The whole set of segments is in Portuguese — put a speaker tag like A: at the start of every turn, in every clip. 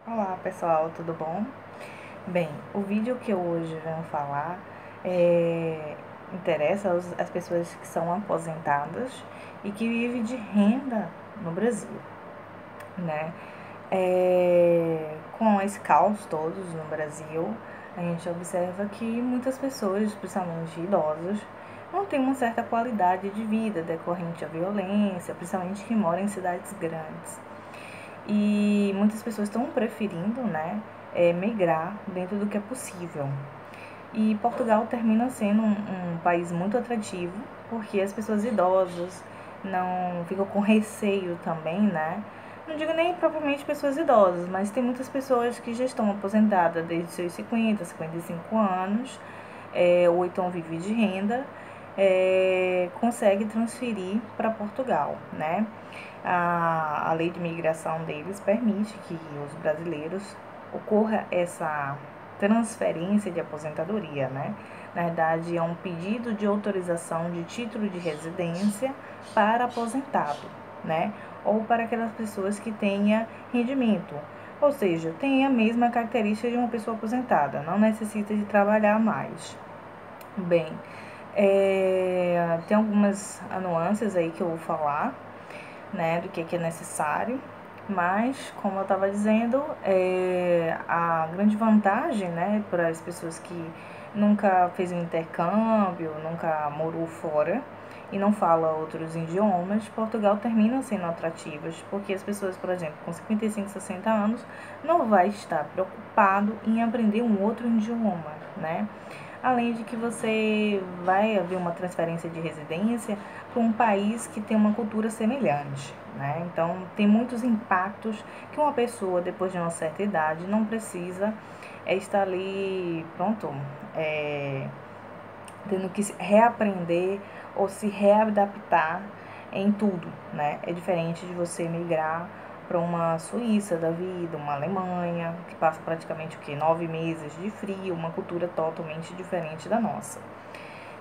A: Olá pessoal, tudo bom? Bem, o vídeo que eu hoje venho falar interessa as pessoas que são aposentadas e que vivem de renda no Brasil, né? Com esse caos todos no Brasil, a gente observa que muitas pessoas, principalmente idosas, não têm uma certa qualidade de vida decorrente à violência, principalmente que moram em cidades grandes. E muitas pessoas estão preferindo, né, migrar dentro do que é possível. E Portugal termina sendo um país muito atrativo, porque as pessoas idosas não ficam com receio também, né? Não digo nem propriamente pessoas idosas, mas tem muitas pessoas que já estão aposentadas desde seus 50, 55 anos, ou então vivem de renda, consegue transferir para Portugal, né? A lei de imigração deles permite que os brasileiros ocorra essa transferência de aposentadoria, né? Na verdade, é um pedido de autorização de título de residência para aposentado, né? Ou para aquelas pessoas que tenham rendimento, ou seja, tem a mesma característica de uma pessoa aposentada, não necessita de trabalhar mais. Bem, tem algumas nuances aí que eu vou falar, né, do que é necessário, mas, como eu estava dizendo, a grande vantagem, né, para as pessoas que nunca fez um intercâmbio, nunca morou fora e não fala outros idiomas, Portugal termina sendo atrativas, porque as pessoas, por exemplo, com 55, 60 anos, não vai estar preocupado em aprender um outro idioma, né? Além de que você vai haver uma transferência de residência para um país que tem uma cultura semelhante, né? Então, tem muitos impactos que uma pessoa, depois de uma certa idade, não precisa estar ali, pronto, tendo que reaprender ou se readaptar em tudo, né? É diferente de você migrar para uma Suíça da vida, uma Alemanha, que passa praticamente o quê? 9 meses de frio, uma cultura totalmente diferente da nossa.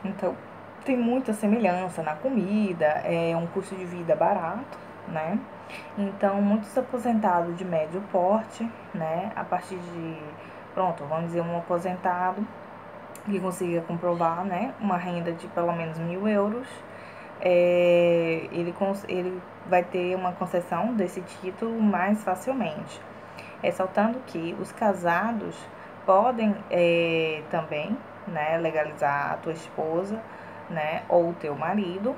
A: Então, tem muita semelhança na comida, é um custo de vida barato, né? Então, muitos aposentados de médio porte, né? A partir de, pronto, vamos dizer, um aposentado que consiga comprovar, né, uma renda de pelo menos 1.000 euros, ele vai ter uma concessão desse título mais facilmente. Ressaltando que os casados podem também, né, legalizar a tua esposa, né, ou o teu marido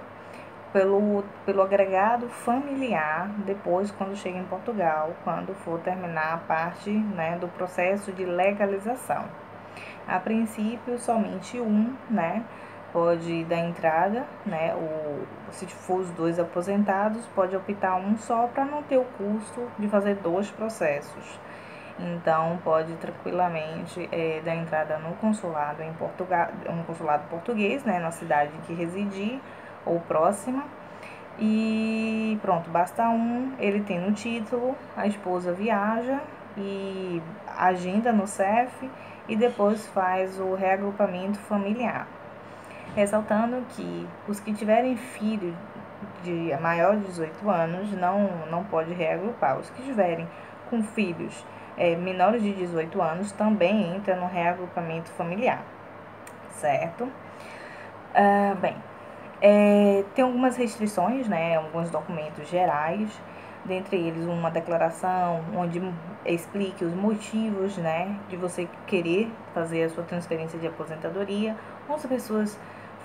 A: pelo agregado familiar depois quando chega em Portugal, quando for terminar a parte, né, do processo de legalização. A princípio, somente um, né, pode dar entrada, né, se for os dois aposentados, pode optar um só para não ter o custo de fazer dois processos. Então, pode tranquilamente dar entrada no consulado em Portugal, um consulado português, né, na cidade em que residir ou próxima. E pronto, basta um, ele tem o título, a esposa viaja e agenda no CEF e depois faz o reagrupamento familiar. Ressaltando que os que tiverem filho de maior de 18 anos não pode reagrupar. Os que tiverem com filhos menores de 18 anos também entra no reagrupamento familiar, certo? Bem, tem algumas restrições, né, alguns documentos gerais, dentre eles uma declaração onde explique os motivos, né, de você querer fazer a sua transferência de aposentadoria. Algumas pessoas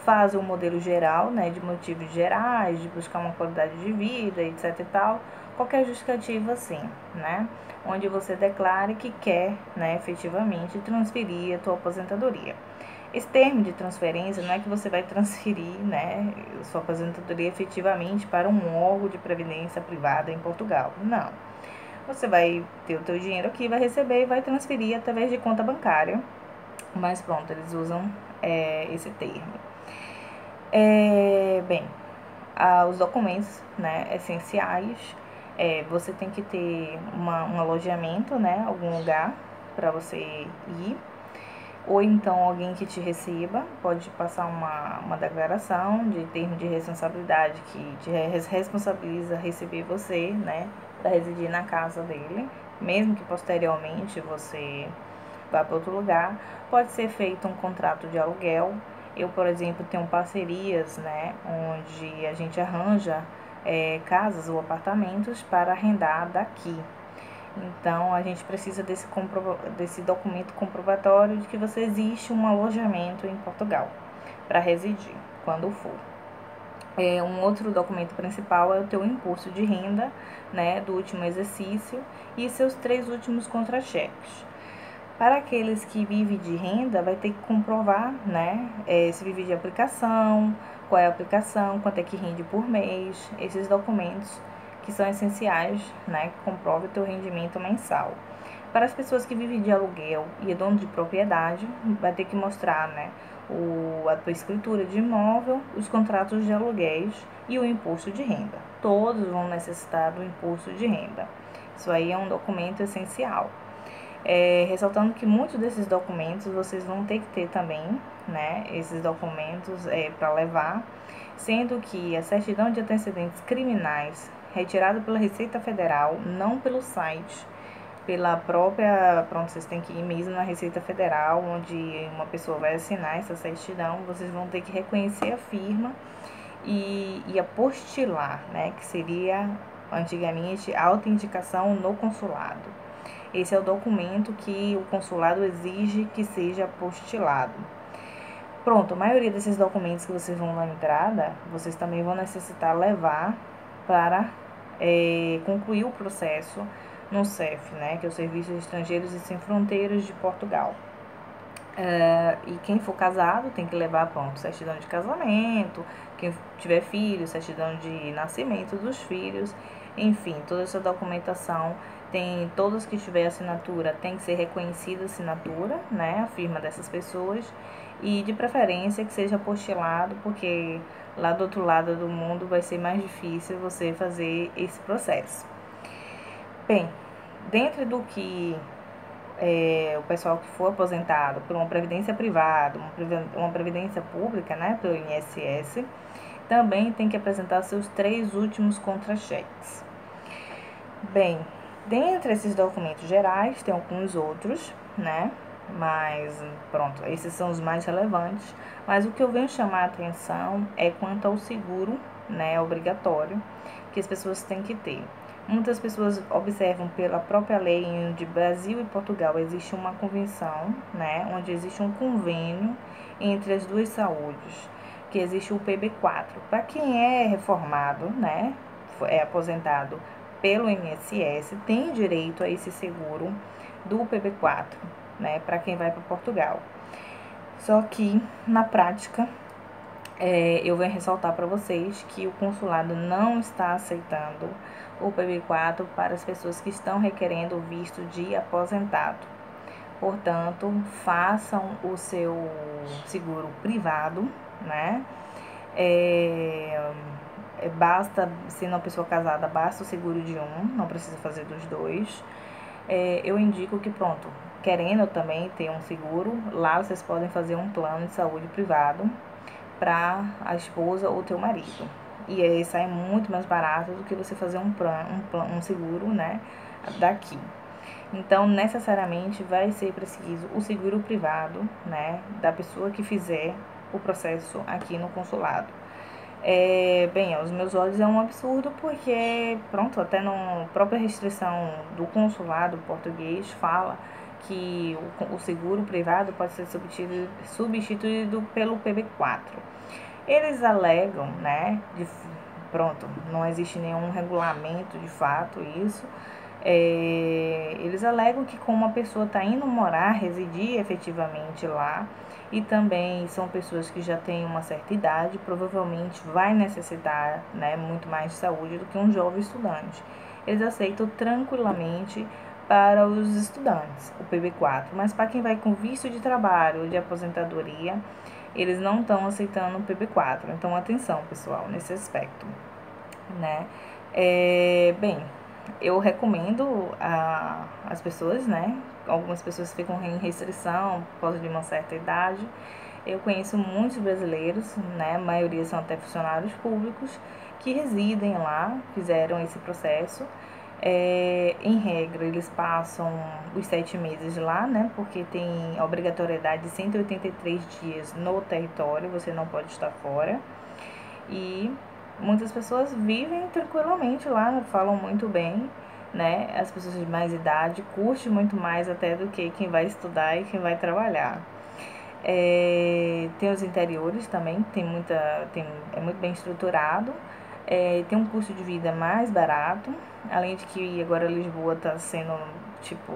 A: fazem um modelo geral, né, de motivos gerais, de buscar uma qualidade de vida, etc e tal, qualquer justificativa assim, né, onde você declare que quer, né, efetivamente transferir a tua aposentadoria. Esse termo de transferência não é que você vai transferir, né, sua aposentadoria efetivamente para um órgão de previdência privada em Portugal. Não. Você vai ter o teu dinheiro aqui, vai receber e vai transferir através de conta bancária. Mas pronto, eles usam esse termo. Bem, os documentos, né, essenciais, você tem que ter um alojamento, né, algum lugar para você ir, ou então alguém que te receba pode passar uma declaração de termo de responsabilidade que te responsabiliza a receber você, né, para residir na casa dele, mesmo que posteriormente você vá para outro lugar, pode ser feito um contrato de aluguel. Eu, por exemplo, tenho parcerias, né, onde a gente arranja casas ou apartamentos para arrendar daqui. Então, a gente precisa desse documento comprobatório de que você existe um alojamento em Portugal para residir, quando for. Um outro documento principal é o teu imposto de renda, né, do último exercício e seus 3 últimos contra-cheques. Para aqueles que vivem de renda, vai ter que comprovar, né, se vive de aplicação, qual é a aplicação, quanto é que rende por mês, esses documentos que são essenciais, né, que comprovem o teu rendimento mensal. Para as pessoas que vivem de aluguel e é dono de propriedade, vai ter que mostrar, né, a tua escritura de imóvel, os contratos de aluguéis e o imposto de renda. Todos vão necessitar do imposto de renda. Isso aí é um documento essencial. Ressaltando que muitos desses documentos vocês vão ter que ter também, né, esses documentos para levar, sendo que a certidão de antecedentes criminais retirada pela Receita Federal, não pelo site, pela própria, pronto, vocês têm que ir mesmo na Receita Federal, onde uma pessoa vai assinar essa certidão, vocês vão ter que reconhecer a firma e apostilar, né, que seria antigamente a autenticação no consulado. Esse é o documento que o consulado exige que seja apostilado. Pronto, a maioria desses documentos que vocês vão na entrada, vocês também vão necessitar levar para concluir o processo no CEF, né, que é o Serviço de Estrangeiros e Sem Fronteiras de Portugal. E quem for casado tem que levar, pronto, certidão de casamento, quem tiver filho, certidão de nascimento dos filhos, enfim, toda essa documentação tem, todos que tiver assinatura tem que ser reconhecida a assinatura, né, a firma dessas pessoas, e de preferência que seja apostilado, porque lá do outro lado do mundo vai ser mais difícil você fazer esse processo. Bem, dentro do que o pessoal que for aposentado por uma previdência privada, uma previdência pública, né, pelo INSS, também tem que apresentar seus 3 últimos contra-cheques. Bem, dentre esses documentos gerais, tem alguns outros, né, mas pronto, esses são os mais relevantes. Mas o que eu venho chamar a atenção é quanto ao seguro, né, obrigatório, que as pessoas têm que ter. Muitas pessoas observam pela própria lei onde Brasil e Portugal existe uma convenção, né, onde existe um convênio entre as duas saúdes, que existe o PB4. Para quem é reformado, né, é aposentado pelo INSS, tem direito a esse seguro do PB4, né, para quem vai para Portugal. Só que, na prática, eu venho ressaltar para vocês que o consulado não está aceitando o PB4 para as pessoas que estão requerendo o visto de aposentado. Portanto, façam o seu seguro privado, né? Basta, sendo uma pessoa casada, basta o seguro de um, não precisa fazer dos dois. Eu indico que, pronto, querendo também ter um seguro, lá vocês podem fazer um plano de saúde privado para a esposa ou teu marido. E aí sai muito mais barato do que você fazer um seguro, né, daqui. Então, necessariamente vai ser preciso o seguro privado, né, da pessoa que fizer o processo aqui no consulado. Bem, aos meus olhos é um absurdo porque, pronto, até na própria restrição do consulado português fala que o seguro privado pode ser substituído pelo PB4. Eles alegam, né, pronto, não existe nenhum regulamento de fato isso, eles alegam que como uma pessoa está indo morar, residir efetivamente lá, e também são pessoas que já têm uma certa idade, provavelmente vai necessitar, né, muito mais de saúde do que um jovem estudante. Eles aceitam tranquilamente para os estudantes, o PB4, mas para quem vai com visto de trabalho ou de aposentadoria, eles não estão aceitando o PB4. Então, atenção, pessoal, nesse aspecto, né? Bem, eu recomendo as pessoas, né? Algumas pessoas ficam em restrição por causa de uma certa idade. Eu conheço muitos brasileiros, né? A maioria são até funcionários públicos que residem lá, fizeram esse processo. Em regra, eles passam os 7 meses lá, né? Porque tem a obrigatoriedade de 183 dias no território, você não pode estar fora. E muitas pessoas vivem tranquilamente lá, falam muito bem, né? As pessoas de mais idade curtem muito mais até do que quem vai estudar e quem vai trabalhar. Tem os interiores também, é muito bem estruturado. Tem um custo de vida mais barato, além de que agora Lisboa está sendo tipo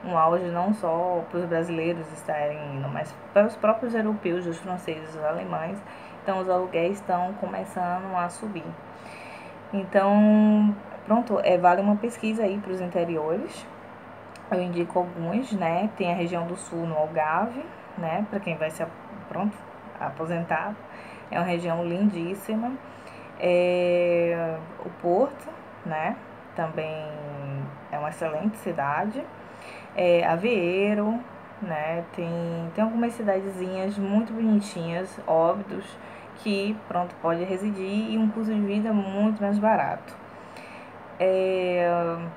A: um auge não só para os brasileiros estarem indo, mas para os próprios europeus, os franceses, os alemães. Então os aluguéis estão começando a subir. Então, pronto, vale uma pesquisa aí para os interiores. Eu indico alguns, né? Tem a região do sul no Algarve, né? Para quem vai se aposentar. É uma região lindíssima. O Porto, né? Também é uma excelente cidade. Aveiro, né? Tem algumas cidadezinhas muito bonitinhas, Óbidos, que pronto, pode residir e um custo de vida muito mais barato.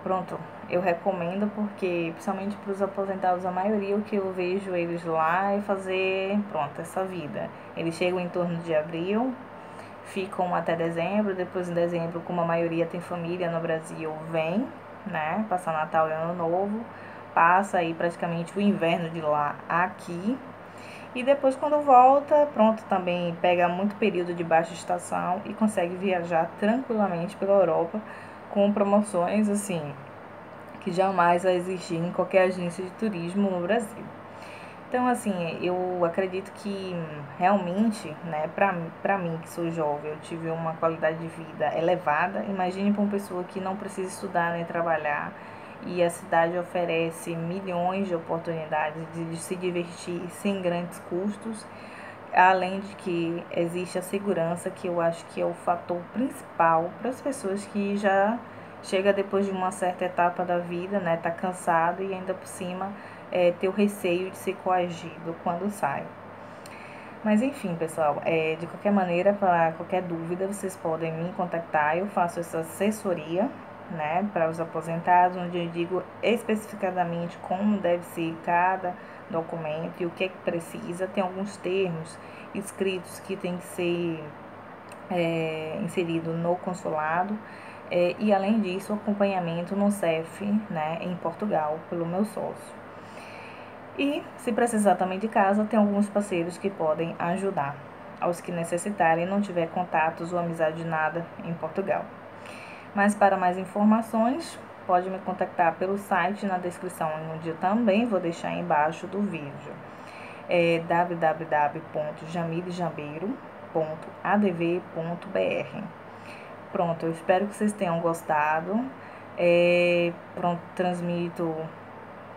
A: Pronto, eu recomendo porque, principalmente para os aposentados, a maioria o que eu vejo eles lá é fazer, pronto, essa vida. Eles chegam em torno de abril, ficam até dezembro, depois em dezembro, como a maioria tem família no Brasil, vem, né, passar Natal e Ano Novo, passa aí praticamente o inverno de lá aqui, e depois quando volta, pronto, também pega muito período de baixa estação e consegue viajar tranquilamente pela Europa com promoções assim que jamais vai existir em qualquer agência de turismo no Brasil. Então, assim, eu acredito que realmente, né, pra mim que sou jovem, eu tive uma qualidade de vida elevada. Imagine para uma pessoa que não precisa estudar nem trabalhar e a cidade oferece milhões de oportunidades de se divertir sem grandes custos, além de que existe a segurança, que eu acho que é o fator principal para as pessoas que já chega depois de uma certa etapa da vida, né, tá cansado e ainda por cima ter o receio de ser coagido quando sai. Mas enfim, pessoal, de qualquer maneira, para qualquer dúvida, vocês podem me contactar. Eu faço essa assessoria, né, para os aposentados, onde eu digo especificadamente como deve ser cada documento e o que é que precisa. Tem alguns termos escritos que tem que ser inserido no consulado. E além disso, acompanhamento no CEF, né, em Portugal, pelo meu sócio. E, se precisar também de casa, tem alguns parceiros que podem ajudar aos que necessitarem e não tiver contatos ou amizade de nada em Portugal. Mas para mais informações, pode me contactar pelo site na descrição, onde eu também vou deixar embaixo do vídeo. www.jamilejambeiro.adv.br. Pronto, eu espero que vocês tenham gostado. Pronto, transmito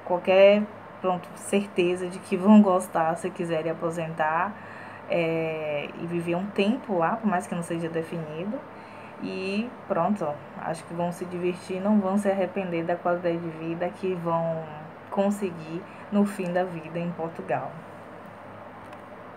A: qualquer certeza de que vão gostar se quiserem aposentar e viver um tempo lá, por mais que não seja definido. E pronto, acho que vão se divertir, não vão se arrepender da qualidade de vida que vão conseguir no fim da vida em Portugal.